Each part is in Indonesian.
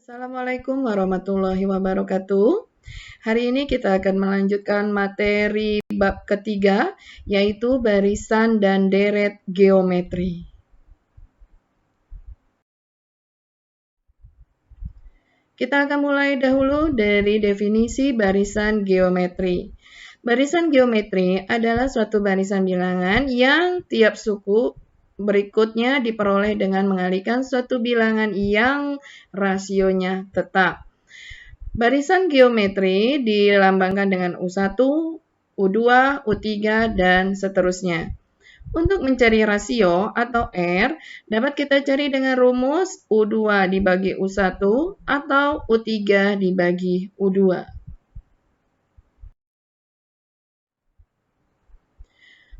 Assalamualaikum warahmatullahi wabarakatuh. Hari ini kita akan melanjutkan materi bab ketiga, yaitu barisan dan deret geometri. Kita akan mulai dahulu dari definisi barisan geometri. Barisan geometri adalah suatu barisan bilangan yang tiap suku berikutnya diperoleh dengan mengalihkan suatu bilangan yang rasionya tetap. Barisan geometri dilambangkan dengan U1, U2, U3, dan seterusnya. Untuk mencari rasio atau R, dapat kita cari dengan rumus U2 dibagi U1 atau U3 dibagi U2.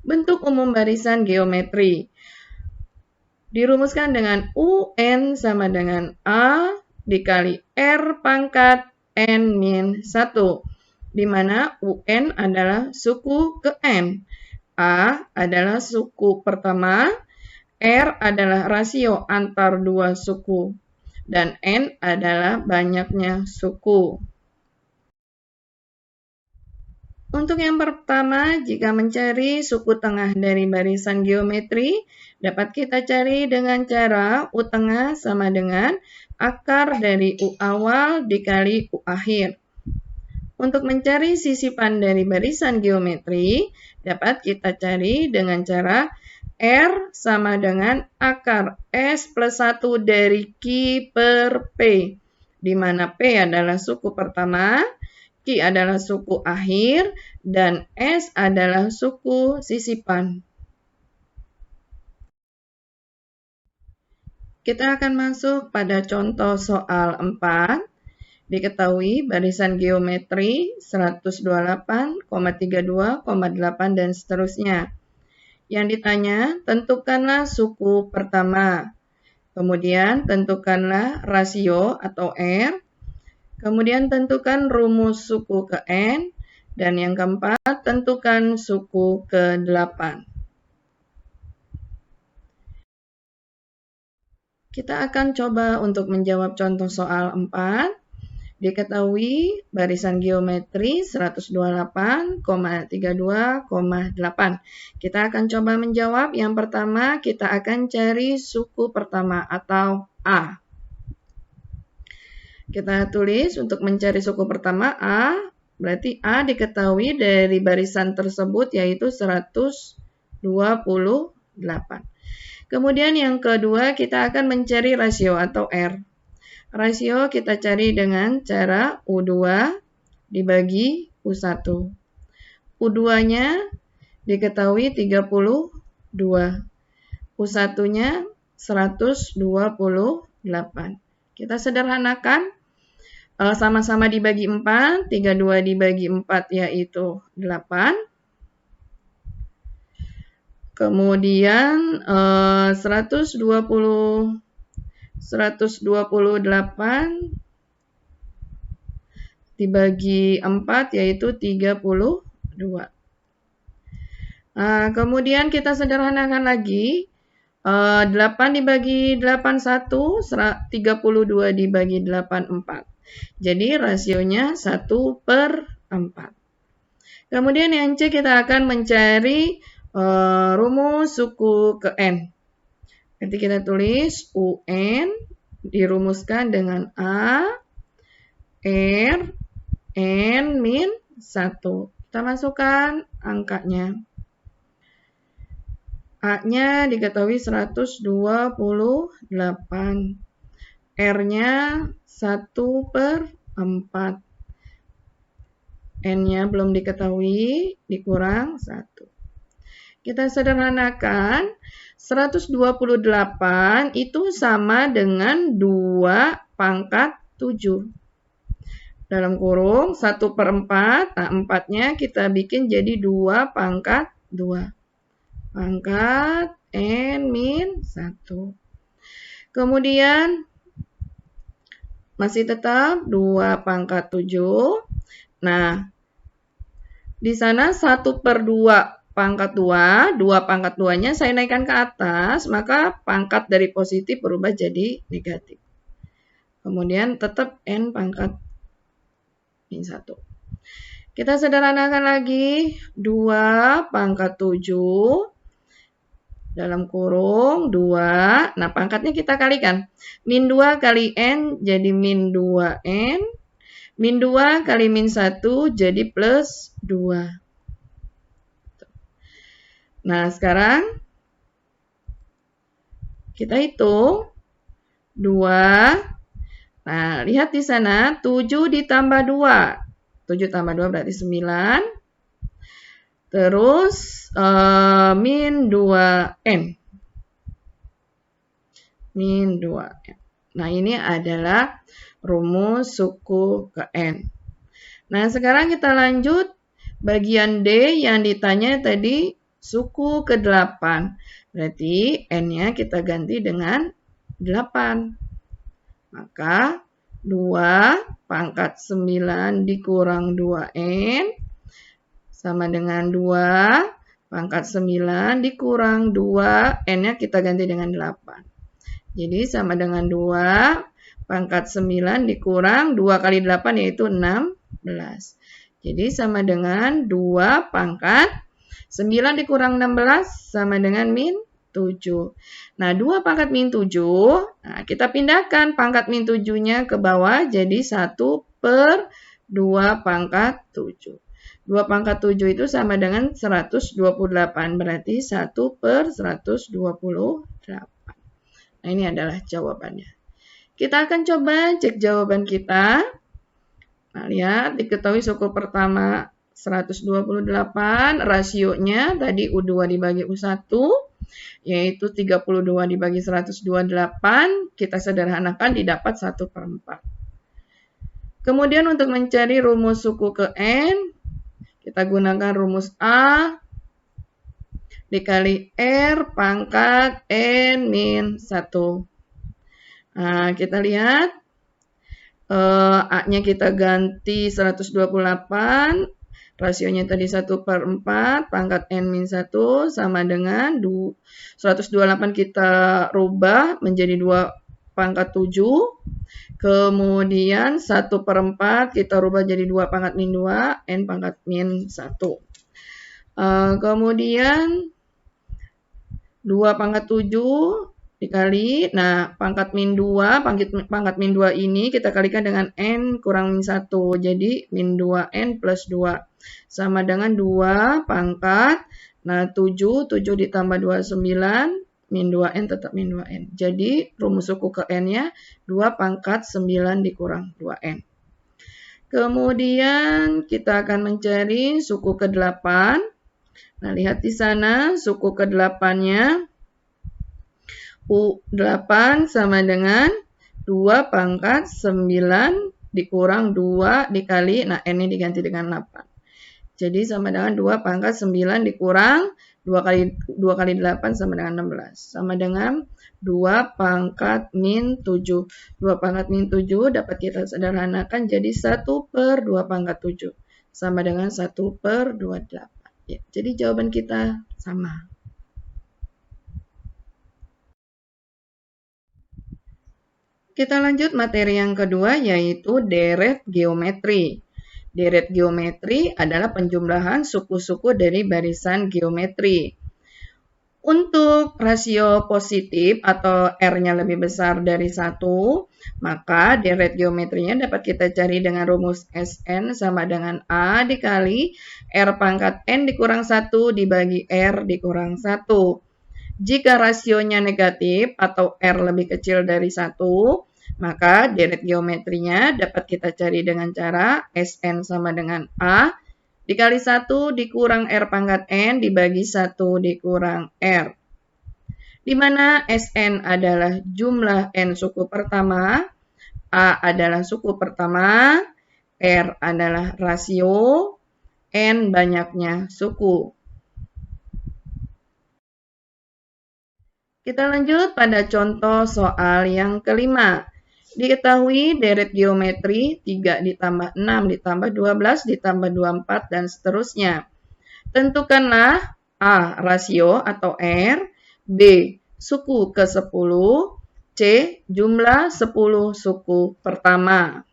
Bentuk umum barisan geometri dirumuskan dengan UN sama dengan A dikali R pangkat N-1, di mana UN adalah suku ke N, A adalah suku pertama, R adalah rasio antar dua suku, dan N adalah banyaknya suku. Untuk yang pertama, jika mencari suku tengah dari barisan geometri, dapat kita cari dengan cara U tengah sama dengan akar dari U awal dikali U akhir. Untuk mencari sisipan dari barisan geometri, dapat kita cari dengan cara R sama dengan akar S plus 1 dari Q per P, di mana P adalah suku pertama, Q adalah suku akhir, dan S adalah suku sisipan. Kita akan masuk pada contoh soal 4. Diketahui barisan geometri 128,32,8 dan seterusnya. Yang ditanya, tentukanlah suku pertama. Kemudian tentukanlah rasio atau R. Kemudian tentukan rumus suku ke N. Dan yang keempat, tentukan suku ke-8. Kita akan coba untuk menjawab contoh soal 4. Diketahui barisan geometri 128,32,8. Kita akan coba menjawab. Yang pertama, kita akan cari suku pertama atau A. Kita tulis untuk mencari suku pertama A, berarti A diketahui dari barisan tersebut yaitu 128. Kemudian yang kedua kita akan mencari rasio atau R. Rasio kita cari dengan cara U2 dibagi U1. U2-nya diketahui 32. U1-nya 128. Kita sederhanakan. Sama-sama dibagi 4, 32 dibagi 4 yaitu 8. Kemudian 128 dibagi 4 yaitu 32. Kemudian kita sederhanakan lagi. 8 dibagi 8 1, 32 dibagi 8 4. Jadi rasionya 1/4. Kemudian yang C kita akan mencari rumus suku ke N. Nanti kita tulis UN dirumuskan dengan A, R, N-1. Kita masukkan angkanya. A-nya diketahui 128. R-nya 1/4. N-nya belum diketahui, dikurang 1. Kita sederhanakan, 128 itu sama dengan 2 pangkat 7. Dalam kurung 1/4, nah 4-nya kita bikin jadi 2 pangkat 2. Pangkat N-1. Kemudian masih tetap 2 pangkat 7. Nah, di sana 1/2 pangkat 2, 2 pangkat 2-nya saya naikkan ke atas, maka pangkat dari positif berubah jadi negatif. Kemudian tetap N pangkat min 1. Kita sederhanakan lagi. 2 pangkat 7 dalam kurung 2. Nah, pangkatnya kita kalikan. Min 2 kali N jadi min 2N. Min 2 kali min 1 jadi plus 2. Nah, sekarang kita hitung. 2. Nah, lihat di sana. 7 ditambah 2. 7 tambah 2 berarti 9. Terus min 2N. Min 2N. Nah, ini adalah rumus suku ke N. Nah, sekarang kita lanjut bagian D yang ditanya tadi suku ke 8. Berarti N-nya kita ganti dengan 8. Maka 2 pangkat 9 dikurang 2N sama dengan 2 pangkat 9 dikurang 2, N-nya kita ganti dengan 8. Jadi sama dengan 2 pangkat 9 dikurang 2 kali 8 yaitu 16. Jadi sama dengan 2 pangkat 9 dikurang 16 sama dengan min 7. Nah, 2 pangkat min 7, nah kita pindahkan pangkat min 7-nya ke bawah jadi 1 per 2 pangkat 7. 2 pangkat 7 itu sama dengan 128, berarti 1 per 128. Nah, ini adalah jawabannya. Kita akan coba cek jawaban kita. Nah, lihat, diketahui suku pertama 128, rasionya tadi U2 dibagi U1, yaitu 32 dibagi 128, kita sederhanakan didapat 1/4. Kemudian untuk mencari rumus suku ke N, kita gunakan rumus A dikali R pangkat N min 1. Nah, kita lihat. A-nya kita ganti 128. Rasionya tadi 1/4. Pangkat N min 1 sama dengan 128 kita rubah menjadi 2 pangkat 7. Kemudian 1/4 kita rubah jadi 2 pangkat min 2, N pangkat min 1. Kemudian 2 pangkat 7 dikali, nah pangkat min 2, pangkat min 2 ini kita kalikan dengan N kurang min 1. Jadi min 2N plus 2 sama dengan 2 pangkat, nah 7 ditambah 2, 9. Min 2N tetap min 2N. Jadi rumus suku ke N-nya 2 pangkat 9 dikurang 2N. Kemudian kita akan mencari suku ke 8. Nah, lihat di sana suku ke 8-nya U8 sama dengan 2 pangkat 9 dikurang 2 dikali, nah N-nya diganti dengan 8. Jadi sama dengan 2 pangkat 9 dikurang 2 kali 8 sama dengan 16. Sama dengan 2 pangkat min 7. 2 pangkat min 7 dapat kita sederhanakan jadi 1 per 2 pangkat 7. Sama dengan 1 per 28. Ya, jadi jawaban kita sama. Kita lanjut materi yang kedua yaitu deret geometri. Deret geometri adalah penjumlahan suku-suku dari barisan geometri. Untuk rasio positif atau R-nya lebih besar dari 1, maka deret geometrinya dapat kita cari dengan rumus Sn sama dengan A dikali R pangkat N dikurang 1 dibagi R dikurang 1. Jika rasionya negatif atau R lebih kecil dari 1, maka deret geometrinya dapat kita cari dengan cara Sn sama dengan A dikali 1 dikurang R pangkat N dibagi 1 dikurang R. Di mana Sn adalah jumlah N suku pertama, A adalah suku pertama, R adalah rasio, N banyaknya suku. Kita lanjut pada contoh soal yang kelima. Diketahui deret geometri 3 ditambah 6 ditambah 12 ditambah 24 dan seterusnya. Tentukanlah A. Rasio atau R, B. Suku ke 10, C. C. Jumlah 10 suku pertama.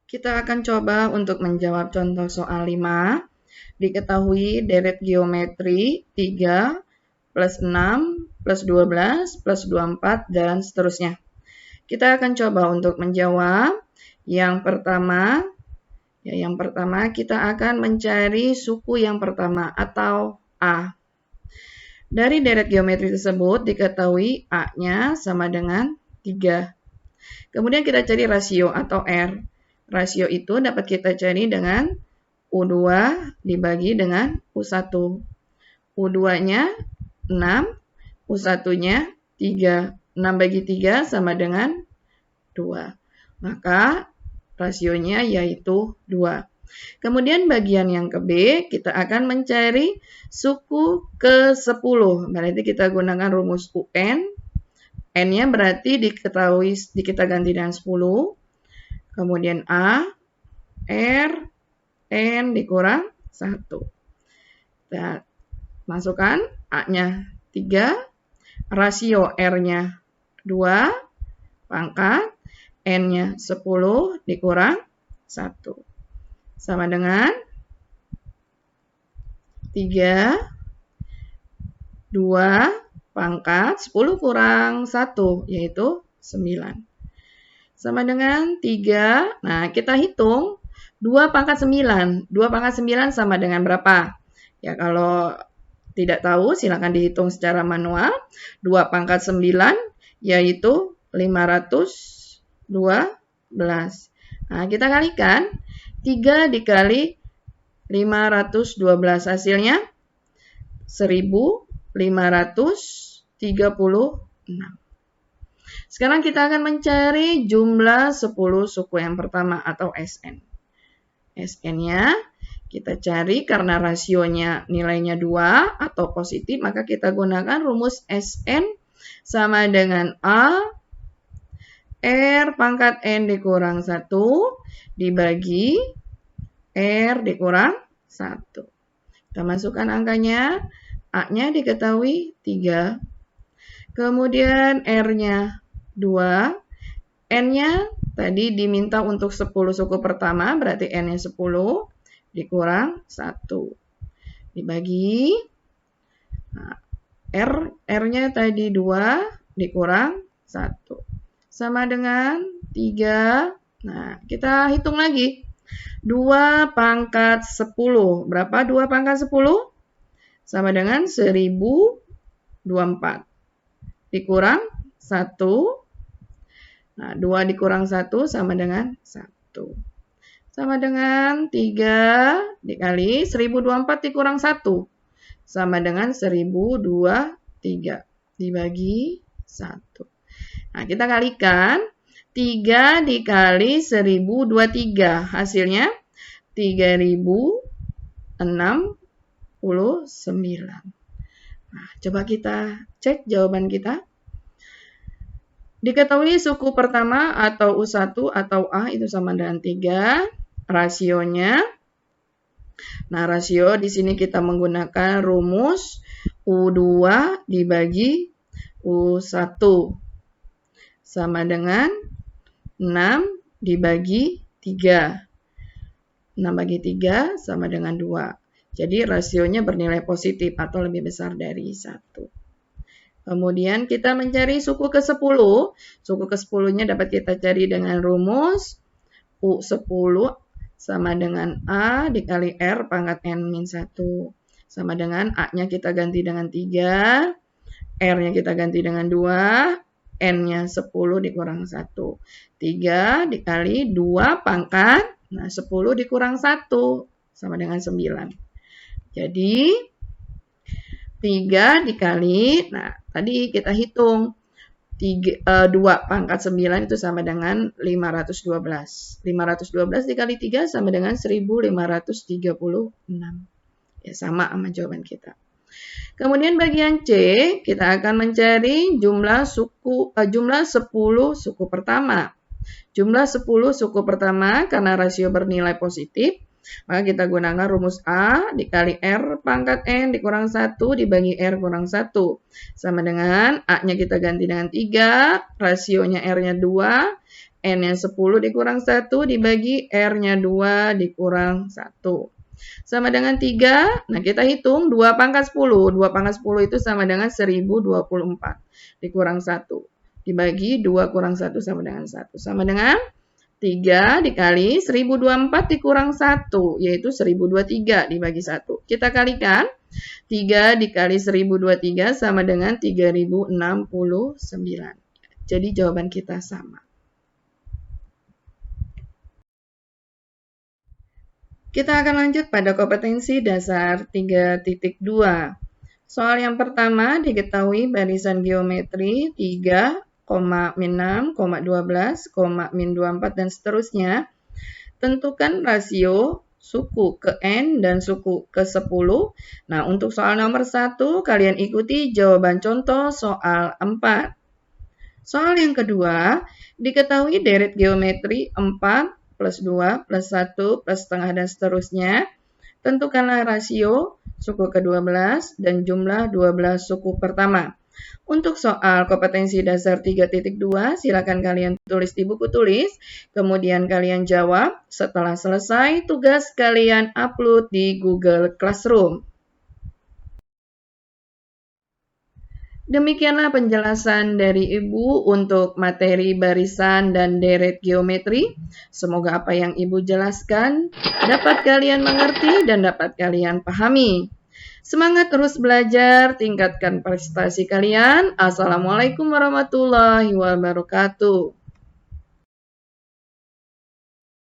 Kita akan coba untuk menjawab contoh soal 5. Diketahui deret geometri 3 plus 6 plus 12 plus 24 dan seterusnya. Kita akan coba untuk menjawab. Yang pertama kita akan mencari suku yang pertama atau A. Dari deret geometri tersebut diketahui A-nya sama dengan 3. Kemudian kita cari rasio atau R. Rasio itu dapat kita cari dengan U2 dibagi dengan U1. U2-nya 6, U1-nya 3. 6 bagi 3 sama dengan 2. Maka rasionya yaitu 2. Kemudian bagian yang ke B, kita akan mencari suku ke-10. Berarti kita gunakan rumus UN. N-nya berarti kita ganti dengan 10. Kemudian A, R, N dikurang 1. Kita masukkan A-nya 3, rasio R-nya 2, pangkat N-nya 10 dikurang 1. Sama dengan 3, 2, pangkat 10 kurang 1, yaitu 9. Sama dengan 3. Nah, kita hitung 2 pangkat 9. 2 pangkat 9 sama dengan berapa? Ya, kalau tidak tahu, silakan dihitung secara manual. 2 pangkat 9 yaitu 512. Nah, kita kalikan. 3 dikali 512. Hasilnya 1536. Sekarang kita akan mencari jumlah 10 suku yang pertama atau SN. SN-nya kita cari karena rasionya nilainya 2 atau positif, maka kita gunakan rumus SN sama dengan A R pangkat N dikurang 1 dibagi R dikurang 1. Kita masukkan angkanya, A-nya diketahui 3, kemudian R-nya 2, N-nya tadi diminta untuk 10 suku pertama, berarti N-nya 10, dikurang 1. Dibagi, nah, R-nya tadi 2, dikurang 1. Sama dengan 3, nah kita hitung lagi. 2 pangkat 10, berapa 2 pangkat 10? Sama dengan 1024. Dikurang 1. Nah, 2 dikurang 1 sama dengan 1. Sama dengan 3 dikali 1024 dikurang 1. Sama dengan 1023 dibagi 1. Nah, kita kalikan. 3 dikali 1023. Hasilnya 3069. Nah, coba kita cek jawaban kita. Diketahui suku pertama atau U1 atau A itu sama dengan 3. Rasionya. Nah, rasio di sini kita menggunakan rumus U2 dibagi U1. Sama dengan 6 dibagi 3. 6 bagi 3 sama dengan 2. Jadi rasionya bernilai positif atau lebih besar dari 1. Kemudian kita mencari suku ke-10. Suku ke-10-nya dapat kita cari dengan rumus U10 sama dengan A dikali R pangkat N-1. Sama dengan A-nya kita ganti dengan 3, R-nya kita ganti dengan 2, N-nya 10 dikurang 1. 3 dikali 2 pangkat, nah 10 dikurang 1 sama dengan 9. Jadi 3 dikali, nah tadi kita hitung 2 pangkat 9 itu sama dengan 512. 512 dikali 3 sama dengan 1536. Ya, sama jawaban kita. Kemudian bagian C, kita akan mencari jumlah 10 suku pertama. Jumlah 10 suku pertama karena rasio bernilai positif, Maka kita gunakan rumus A dikali R pangkat N dikurang 1 dibagi R kurang 1. Sama dengan A-nya kita ganti dengan 3, rasionya R-nya 2, N-nya 10 dikurang 1 dibagi R-nya 2 dikurang 1. Sama dengan 3, nah kita hitung 2 pangkat 10. 2 pangkat 10 itu sama dengan 1024 dikurang 1. Dibagi 2 kurang 1 sama dengan 1. Sama dengan 3 dikali 1024 dikurang 1, yaitu 1023 dibagi 1. Kita kalikan, 3 dikali 1023 sama dengan 3069. Jadi jawaban kita sama. Kita akan lanjut pada kompetensi dasar 3.2. Soal yang pertama diketahui barisan geometri 3, min 6, 12, min 24, dan seterusnya. Tentukan rasio suku ke N dan suku ke 10. Nah, untuk soal nomor 1, kalian ikuti jawaban contoh soal 4. Soal yang kedua, diketahui deret geometri 4, plus 2, plus 1, plus setengah, dan seterusnya. Tentukanlah rasio suku ke-12 dan jumlah 12 suku pertama. Untuk soal kompetensi dasar 3.2, silakan kalian tulis di buku tulis, kemudian kalian jawab. Setelah selesai, tugas kalian upload di Google Classroom. Demikianlah penjelasan dari Ibu untuk materi barisan dan deret geometri. Semoga apa yang Ibu jelaskan dapat kalian mengerti dan dapat kalian pahami. Semangat terus belajar, tingkatkan prestasi kalian. Assalamualaikum warahmatullahi wabarakatuh.